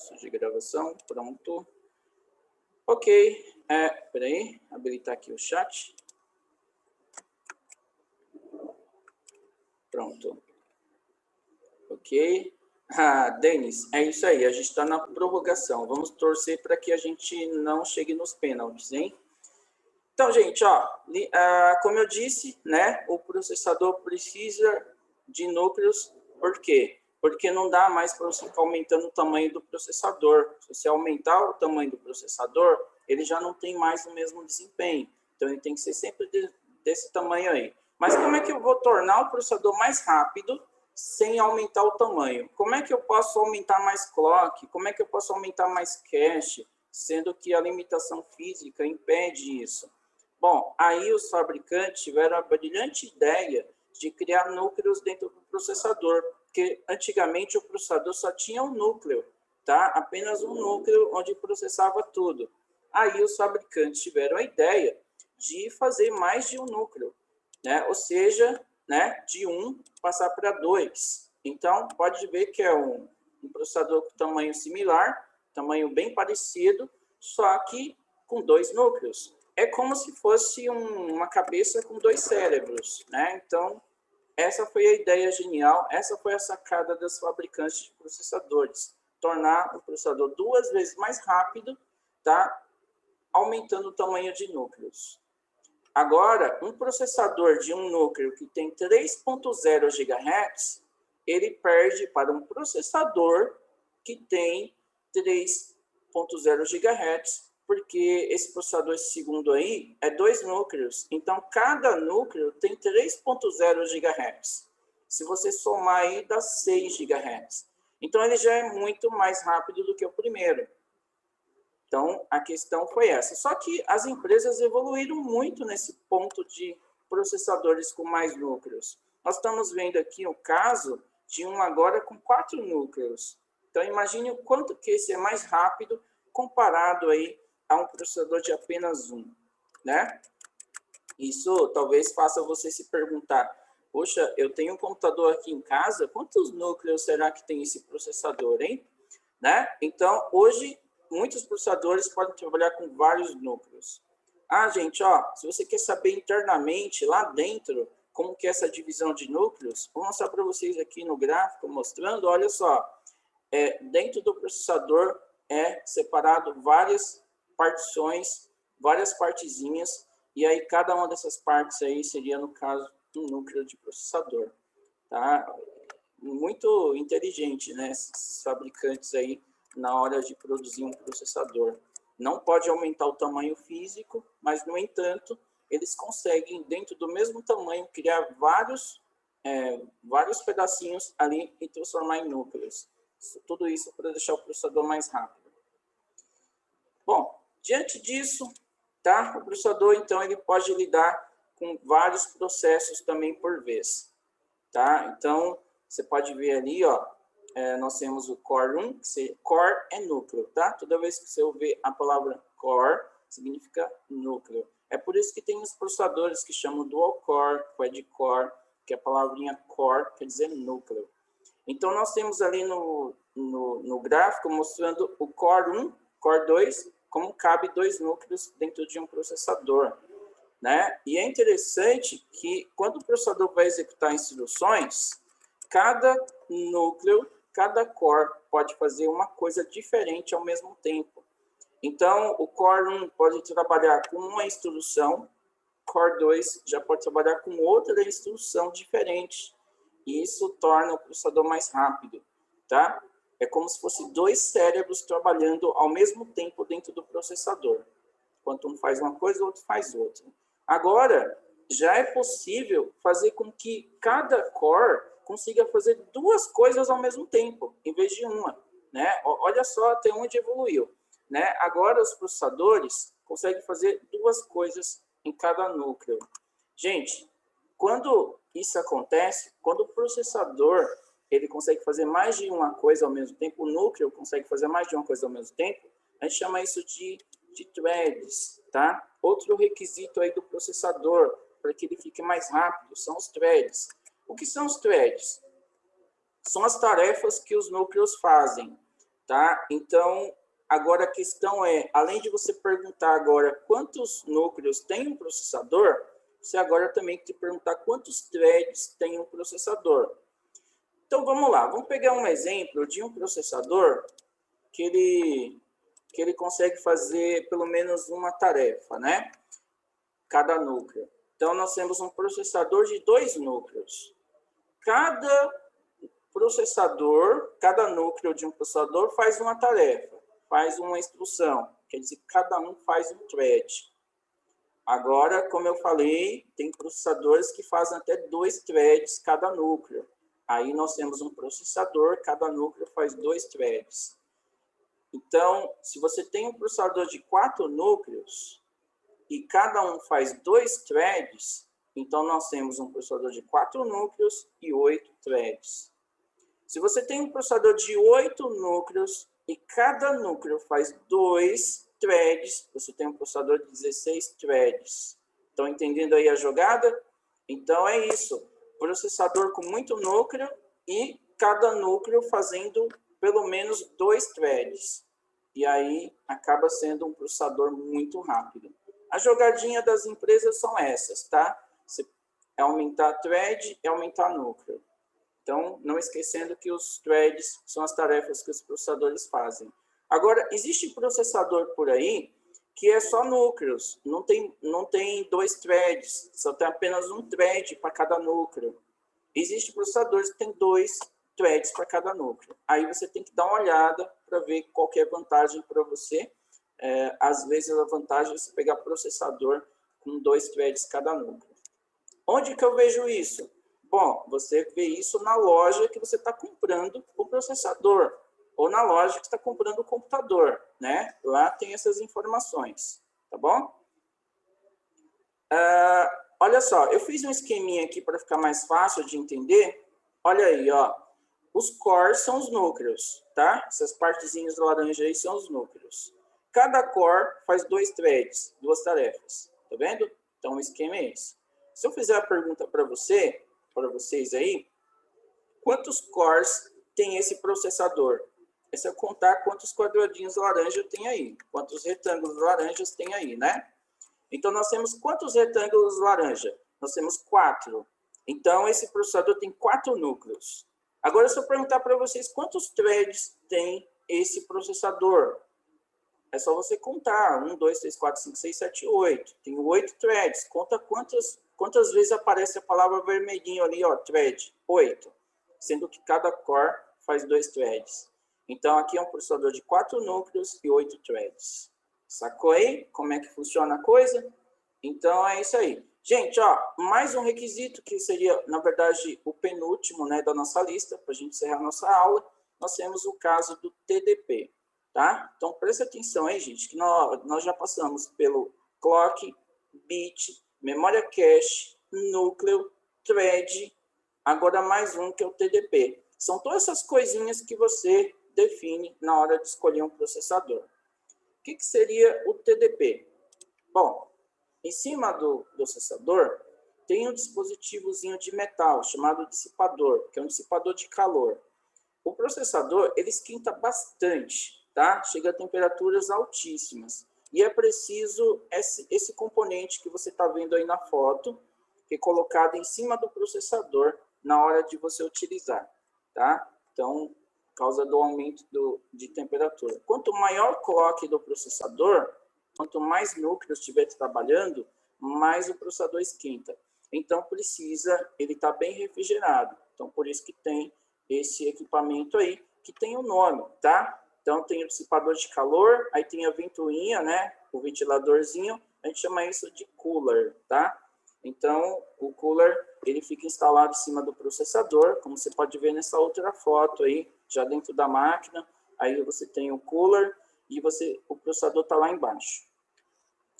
Início de gravação, pronto. Ok, peraí, habilitar aqui o chat. Pronto. Ok. Denis, é isso aí, a gente está na prorrogação. Vamos torcer para que a gente não chegue nos pênaltis, hein? Então, gente, ó, como eu disse, né, o processador precisa de núcleos, por quê? Porque não dá mais para você ficar aumentando o tamanho do processador. Se você aumentar o tamanho do processador, ele já não tem mais o mesmo desempenho. Então, ele tem que ser sempre desse tamanho aí. Mas como é que eu vou tornar o processador mais rápido sem aumentar o tamanho? Como é que eu posso aumentar mais clock? Como é que eu posso aumentar mais cache, sendo que a limitação física impede isso? Bom, aí os fabricantes tiveram a brilhante ideia de criar núcleos dentro do processador, porque antigamente o processador só tinha um núcleo, tá? Apenas um núcleo onde processava tudo. Aí os fabricantes tiveram a ideia de fazer mais de um núcleo, né? Ou seja, né, de 1 passar para 2. Então, pode ver que é um processador com tamanho similar, tamanho bem parecido, só que com 2 núcleos. É como se fosse uma cabeça com 2 cérebros, né? Então, essa foi a ideia genial, essa foi a sacada dos fabricantes de processadores. Tornar o processador 2 vezes mais rápido, tá? Aumentando o tamanho de núcleos. Agora, um processador de um núcleo que tem 3.0 GHz, ele perde para um processador que tem 3.0 GHz, porque esse processador segundo aí é 2 núcleos. Então, cada núcleo tem 3.0 GHz. Se você somar aí, dá 6 GHz. Então, ele já é muito mais rápido do que o primeiro. Então, a questão foi essa. Só que as empresas evoluíram muito nesse ponto de processadores com mais núcleos. Nós estamos vendo aqui o caso de um agora com 4 núcleos. Então, imagine o quanto que esse é mais rápido comparado aí a um processador de apenas um, né? Isso talvez faça você se perguntar, poxa, eu tenho um computador aqui em casa, quantos núcleos será que tem esse processador, hein? Né? Então, hoje, muitos processadores podem trabalhar com vários núcleos. Gente, ó, se você quer saber internamente, lá dentro, como que é essa divisão de núcleos, vou mostrar para vocês aqui no gráfico, mostrando, olha só, dentro do processador é separado várias partições, várias partezinhas, e aí cada uma dessas partes aí seria, no caso, um núcleo de processador, tá? Muito inteligente, né, esses fabricantes aí, na hora de produzir um processador. Não pode aumentar o tamanho físico, mas, no entanto, eles conseguem, dentro do mesmo tamanho, criar vários pedacinhos ali e transformar em núcleos. Tudo isso para deixar o processador mais rápido. Bom, diante disso, tá? O processador, então, ele pode lidar com vários processos também por vez, tá? Então, você pode ver ali, ó, nós temos o Core 1, Core é núcleo, tá? Toda vez que você ouvir a palavra Core, significa núcleo. É por isso que tem os processadores que chamam Dual Core, Quad Core, que a palavrinha Core quer dizer núcleo. Então, nós temos ali no gráfico mostrando o Core 1, Core 2, como cabe 2 núcleos dentro de um processador, né? E é interessante que, quando o processador vai executar instruções, cada núcleo, cada core pode fazer uma coisa diferente ao mesmo tempo. Então, o Core 1 pode trabalhar com uma instrução, Core 2 já pode trabalhar com outra instrução diferente. E isso torna o processador mais rápido, tá? É como se fosse 2 cérebros trabalhando ao mesmo tempo dentro do processador. Enquanto um faz uma coisa, o outro faz outra. Agora, já é possível fazer com que cada core consiga fazer 2 coisas ao mesmo tempo, em vez de uma, né? Olha só até onde evoluiu, né? Agora os processadores conseguem fazer 2 coisas em cada núcleo. Gente, quando isso acontece, quando o processador ele consegue fazer mais de uma coisa ao mesmo tempo, o núcleo consegue fazer mais de uma coisa ao mesmo tempo, a gente chama isso de threads, tá? Outro requisito aí do processador, para que ele fique mais rápido, são os threads. O que são os threads? São as tarefas que os núcleos fazem. tá? Então, agora a questão é, além de você perguntar agora quantos núcleos tem um processador, você agora também tem que perguntar quantos threads tem um processador. Então, vamos lá. Vamos pegar um exemplo de um processador que ele consegue fazer pelo menos uma tarefa, né? Cada núcleo. Então, nós temos um processador de 2 núcleos. Cada núcleo de um processador faz uma tarefa, faz uma instrução. Quer dizer, cada um faz um thread. Agora, como eu falei, tem processadores que fazem até 2 threads cada núcleo. Aí nós temos um processador, cada núcleo faz 2 threads. Então, se você tem um processador de 4 núcleos e cada um faz 2 threads, então nós temos um processador de 4 núcleos e 8 threads. Se você tem um processador de 8 núcleos e cada núcleo faz 2 threads, você tem um processador de 16 threads. Estão entendendo aí a jogada? Então é isso. Processador com muito núcleo e cada núcleo fazendo pelo menos 2 threads. E aí acaba sendo um processador muito rápido. A jogadinha das empresas são essas, tá? Você aumentar thread e aumentar núcleo. Então, não esquecendo que os threads são as tarefas que os processadores fazem. Agora, existe processador por aí que é só núcleos, não tem 2 threads, só tem apenas um thread para cada núcleo. Existe processadores que tem 2 threads para cada núcleo. Aí você tem que dar uma olhada para ver qual que é a vantagem para você. Às vezes a vantagem é você pegar processador com 2 threads cada núcleo. Onde que eu vejo isso? Bom, você vê isso na loja que você está comprando o processador, ou na loja que está comprando o computador, né? Lá tem essas informações, tá bom? Olha só, eu fiz um esqueminha aqui para ficar mais fácil de entender. Olha aí, ó. Os cores são os núcleos, tá? Essas partezinhas laranja aí são os núcleos. Cada core faz 2 threads, 2 tarefas, tá vendo? Então o esquema é esse. Se eu fizer a pergunta para vocês aí, quantos cores tem esse processador? É só contar quantos quadradinhos laranja tem aí, quantos retângulos laranjas tem aí, né? Então, nós temos quantos retângulos laranja? Nós temos 4. Então, esse processador tem 4 núcleos. Agora, se eu perguntar para vocês quantos threads tem esse processador, é só você contar. 1, 2, 3, 4, 5, 6, 7, 8. Tem 8 threads. Conta quantas vezes aparece a palavra vermelhinho ali, ó, thread. 8. Sendo que cada core faz 2 threads. Então, aqui é um processador de 4 núcleos e 8 threads. Sacou aí como é que funciona a coisa? Então, é isso aí. Gente, ó, mais um requisito que seria, na verdade, o penúltimo, né, da nossa lista, para a gente encerrar a nossa aula, nós temos o caso do TDP. Tá? Então, preste atenção aí, gente, que nós já passamos pelo clock, bit, memória cache, núcleo, thread, agora mais um que é o TDP. São todas essas coisinhas que você define na hora de escolher um processador. O que seria o TDP? Bom, em cima do processador tem um dispositivozinho de metal chamado dissipador, que é um dissipador de calor. O processador, ele esquenta bastante, tá? Chega a temperaturas altíssimas. E é preciso esse componente que você está vendo aí na foto, que é colocado em cima do processador na hora de você utilizar, tá? Então, por causa do aumento de temperatura. Quanto maior o clock do processador, quanto mais núcleos estiver trabalhando, mais o processador esquenta. Então, ele está bem refrigerado. Então, por isso que tem esse equipamento aí, que tem um nome, tá? Então, tem o dissipador de calor, aí tem a ventoinha, né? O ventiladorzinho, a gente chama isso de cooler, tá? Então, o cooler, ele fica instalado em cima do processador, como você pode ver nessa outra foto aí, já dentro da máquina. Aí você tem o cooler e o processador está lá embaixo.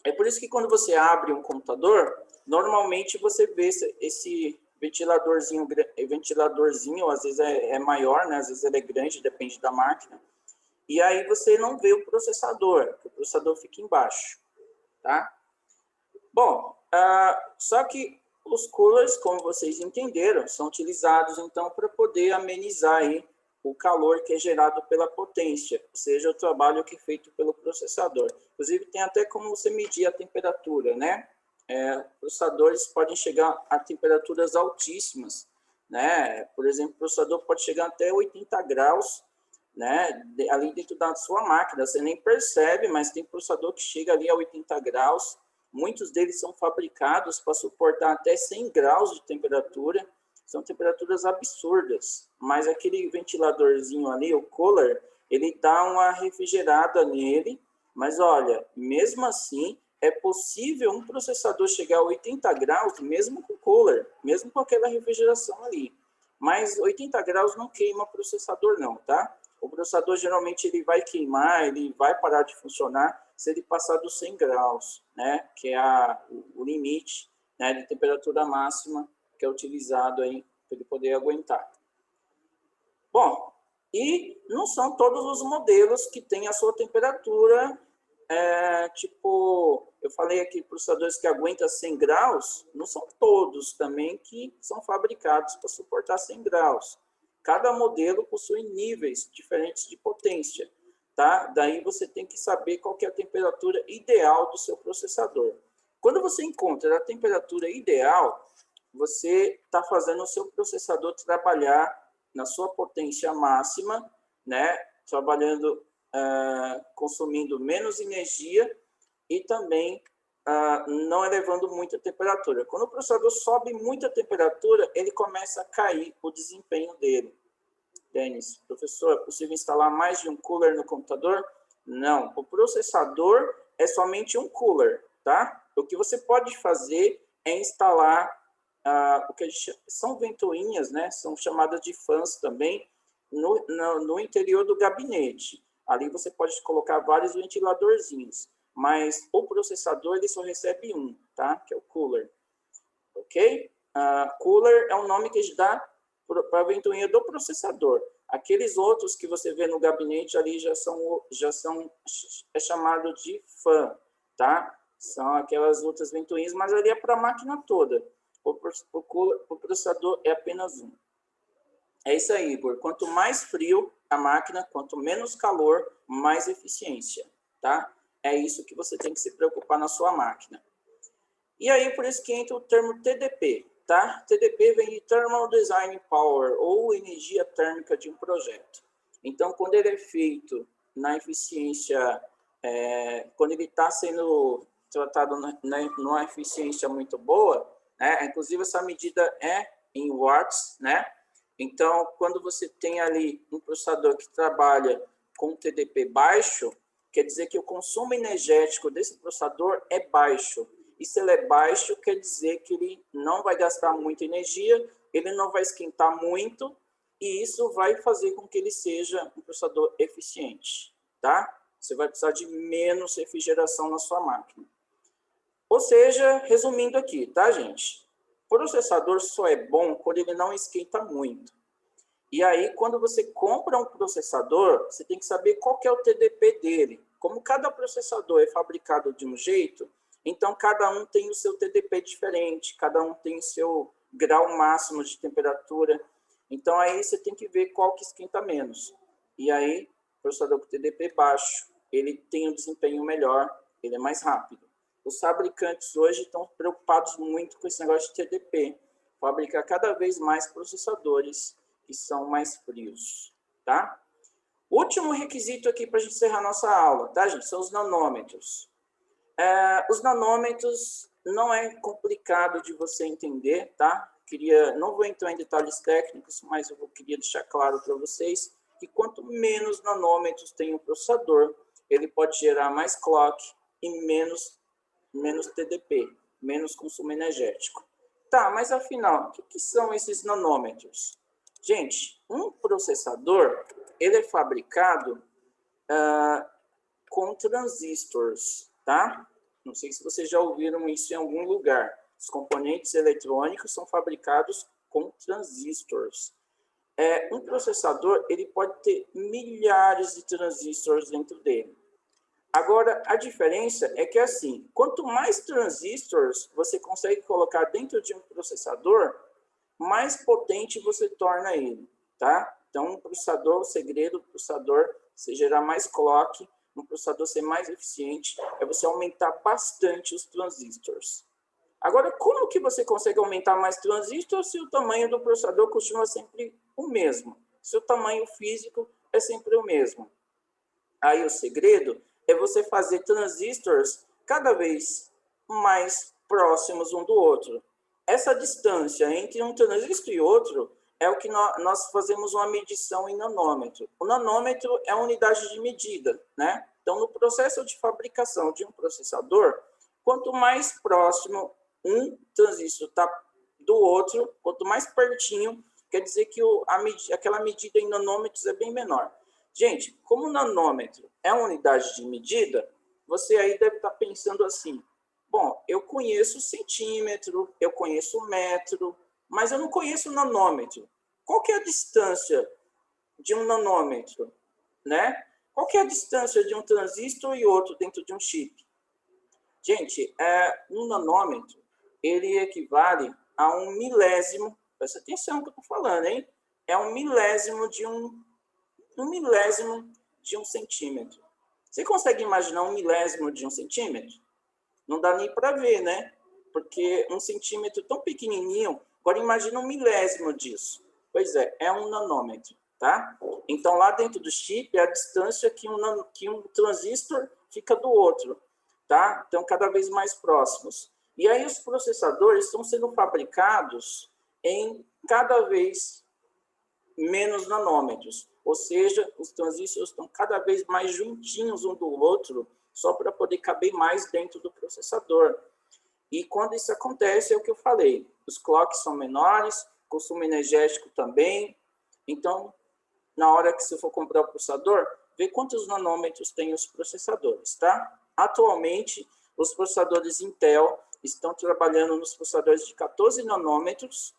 É por isso que quando você abre um computador, normalmente você vê esse ventiladorzinho, às vezes é maior, né? Às vezes ele é grande, depende da máquina. E aí você não vê o processador fica embaixo, tá? Bom, só que os coolers, como vocês entenderam, são utilizados então para poder amenizar aí o calor que é gerado pela potência, ou seja, o trabalho que é feito pelo processador. Inclusive, tem até como você medir a temperatura, né? Processadores podem chegar a temperaturas altíssimas, né? Por exemplo, o processador pode chegar até 80 graus, né? Ali dentro da sua máquina, você nem percebe, mas tem processador que chega ali a 80 graus. Muitos deles são fabricados para suportar até 100 graus de temperatura. São temperaturas absurdas, mas aquele ventiladorzinho ali, o cooler, ele dá uma refrigerada nele, mas olha, mesmo assim, é possível um processador chegar a 80 graus, mesmo com cooler, mesmo com aquela refrigeração ali. Mas 80 graus não queima o processador não, tá? O processador geralmente ele vai queimar, ele vai parar de funcionar se ele passar dos 100 graus, né? Que é o limite, né, de temperatura máxima que é utilizado aí para ele poder aguentar. Bom, e não são todos os modelos que têm a sua temperatura, tipo, eu falei aqui processadores que aguentam 100 graus, não são todos também que são fabricados para suportar 100 graus. Cada modelo possui níveis diferentes de potência, tá? Daí você tem que saber qual que é a temperatura ideal do seu processador. Quando você encontra a temperatura ideal, você está fazendo o seu processador trabalhar na sua potência máxima, né? Trabalhando, consumindo menos energia e também não elevando muito a temperatura. Quando o processador sobe muito a temperatura, ele começa a cair o desempenho dele. Denis, professor, é possível instalar mais de um cooler no computador? Não, o processador é somente um cooler, tá? O que você pode fazer é instalar o que a gente, são ventoinhas, né? São chamadas de fãs também, no interior do gabinete. Ali você pode colocar vários ventiladorzinhos, mas o processador ele só recebe um, tá? Que é o cooler, ok? Cooler é o nome que a gente dá para a ventoinha do processador. Aqueles outros que você vê no gabinete ali é chamado de fã, tá? São aquelas outras ventoinhas, mas ali é para a máquina toda. O processador é apenas um. É isso aí, Igor. Quanto mais frio a máquina, quanto menos calor, mais eficiência, tá? É isso que você tem que se preocupar na sua máquina. E aí, por isso que entra o termo TDP, tá? TDP vem de Thermal Design Power, ou energia térmica de um projeto. Então, quando ele é feito na eficiência, quando ele está sendo tratado numa eficiência muito boa, né? Inclusive essa medida é em watts, né? Então, quando você tem ali um processador que trabalha com TDP baixo, quer dizer que o consumo energético desse processador é baixo. E se ele é baixo, quer dizer que ele não vai gastar muita energia, ele não vai esquentar muito, e isso vai fazer com que ele seja um processador eficiente, tá? Você vai precisar de menos refrigeração na sua máquina. Ou seja, resumindo aqui, tá, gente? O processador só é bom quando ele não esquenta muito. E aí, quando você compra um processador, você tem que saber qual que é o TDP dele. Como cada processador é fabricado de um jeito, então cada um tem o seu TDP diferente, cada um tem o seu grau máximo de temperatura. Então, aí você tem que ver qual que esquenta menos. E aí, o processador com TDP baixo, ele tem um desempenho melhor, ele é mais rápido. Os fabricantes hoje estão preocupados muito com esse negócio de TDP, fabricar cada vez mais processadores que são mais frios, tá? Último requisito aqui para a gente encerrar nossa aula, tá, gente? São os nanômetros. Os nanômetros não é complicado de você entender, tá? Não vou entrar em detalhes técnicos, mas eu queria deixar claro para vocês que quanto menos nanômetros tem o processador, ele pode gerar mais clock e menos TDP, menos consumo energético. Tá, mas afinal, o que são esses nanômetros? Gente, um processador, ele é fabricado com transistores, tá? Não sei se vocês já ouviram isso em algum lugar. Os componentes eletrônicos são fabricados com transistores. Um processador, ele pode ter milhares de transistores dentro dele. Agora, a diferença é que, assim, quanto mais transistores você consegue colocar dentro de um processador, mais potente você torna ele, tá? Então, um processador, o segredo do processador, você gerar mais clock, um processador ser mais eficiente, é você aumentar bastante os transistores. Agora, como que você consegue aumentar mais transistores se o tamanho do processador continua sempre o mesmo? Se o tamanho físico é sempre o mesmo? Aí o segredo é você fazer transistores cada vez mais próximos um do outro. Essa distância entre um transistor e outro é o que nós fazemos uma medição em nanômetro. O nanômetro é a unidade de medida, né? Então, no processo de fabricação de um processador, quanto mais próximo um transistor está do outro, quanto mais pertinho, quer dizer que aquela medida em nanômetros é bem menor. Gente, como o nanômetro é uma unidade de medida, você aí deve estar pensando assim, bom, eu conheço centímetro, eu conheço metro, mas eu não conheço nanômetro. Qual que é a distância de um nanômetro, né? Qual que é a distância de um transistor e outro dentro de um chip? Gente, um nanômetro, ele equivale a um milésimo, presta atenção no que eu estou falando, hein? É um milésimo de um centímetro. Você consegue imaginar um milésimo de um centímetro? Não dá nem para ver, né? Porque um centímetro tão pequenininho, agora imagina um milésimo disso. Pois é um nanômetro, tá? Então, lá dentro do chip é a distância que um transistor fica do outro, tá? Então, cada vez mais próximos. E aí, os processadores estão sendo fabricados em cada vez menos nanômetros. Ou seja, os transistores estão cada vez mais juntinhos um do outro, só para poder caber mais dentro do processador. E quando isso acontece, é o que eu falei, os clocks são menores, consumo energético também. Então, na hora que você for comprar o processador, vê quantos nanômetros tem os processadores, tá? Atualmente, os processadores Intel estão trabalhando nos processadores de 14 nanômetros,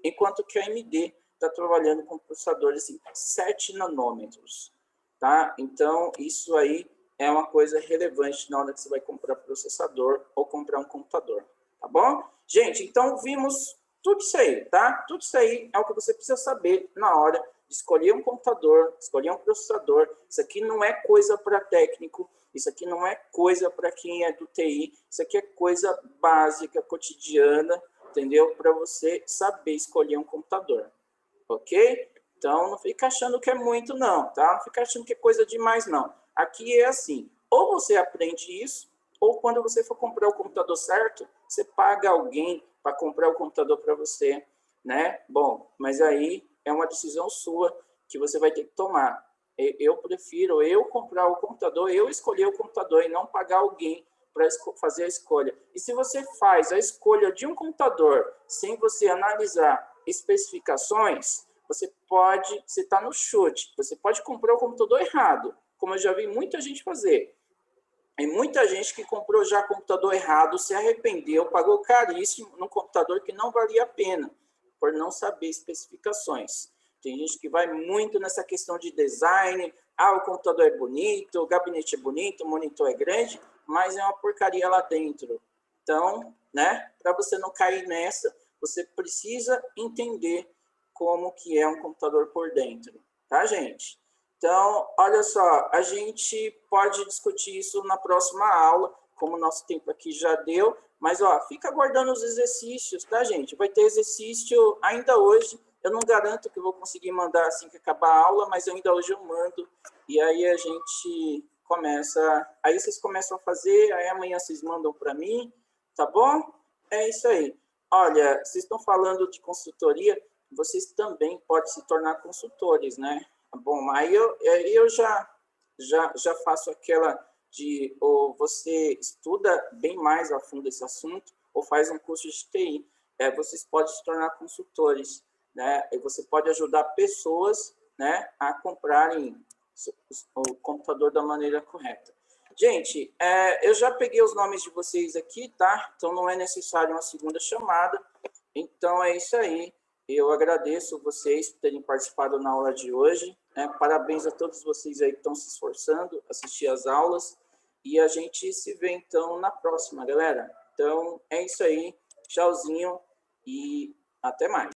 enquanto que a AMD está trabalhando com processadores em 7 nanômetros, tá? Então, isso aí é uma coisa relevante na hora que você vai comprar processador ou comprar um computador, tá bom? Gente, então vimos tudo isso aí, tá? Tudo isso aí é o que você precisa saber na hora de escolher um computador, escolher um processador. Isso aqui não é coisa para técnico, isso aqui não é coisa para quem é do TI, isso aqui é coisa básica, cotidiana, entendeu? Para você saber escolher um computador, ok? Então, não fica achando que é muito, não, tá? Não fica achando que é coisa demais, não. Aqui é assim, ou você aprende isso, ou quando você for comprar o computador certo, você paga alguém para comprar o computador para você, né? Bom, mas aí é uma decisão sua que você vai ter que tomar. Eu prefiro eu comprar o computador, eu escolher o computador e não pagar alguém para fazer a escolha. E se você faz a escolha de um computador sem você analisar especificações, você está no chute, você pode comprar o computador errado, como eu já vi muita gente fazer. E muita gente que comprou já computador errado, se arrependeu, pagou caríssimo num computador que não valia a pena, por não saber especificações. Tem gente que vai muito nessa questão de design, o computador é bonito, o gabinete é bonito, o monitor é grande, mas é uma porcaria lá dentro. Então, né, para você não cair nessa, você precisa entender como que é um computador por dentro, tá, gente? Então, olha só, a gente pode discutir isso na próxima aula, como o nosso tempo aqui já deu, mas ó, fica aguardando os exercícios, tá, gente? Vai ter exercício ainda hoje, eu não garanto que vou conseguir mandar assim que acabar a aula, mas ainda hoje eu mando, e aí a gente começa, aí vocês começam a fazer, aí amanhã vocês mandam para mim, tá bom? É isso aí. Olha, vocês estão falando de consultoria, vocês também podem se tornar consultores, né? Bom, aí eu já faço aquela de ou você estuda bem mais a fundo esse assunto ou faz um curso de TI. Vocês podem se tornar consultores, né? E você pode ajudar pessoas, né, a comprarem o computador da maneira correta. Gente, eu já peguei os nomes de vocês aqui, tá? Então não é necessário uma segunda chamada. Então é isso aí. Eu agradeço vocês por terem participado na aula de hoje. Parabéns a todos vocês aí que estão se esforçando, assistir às aulas. E a gente se vê, então, na próxima, galera. Então, é isso aí. Tchauzinho e até mais.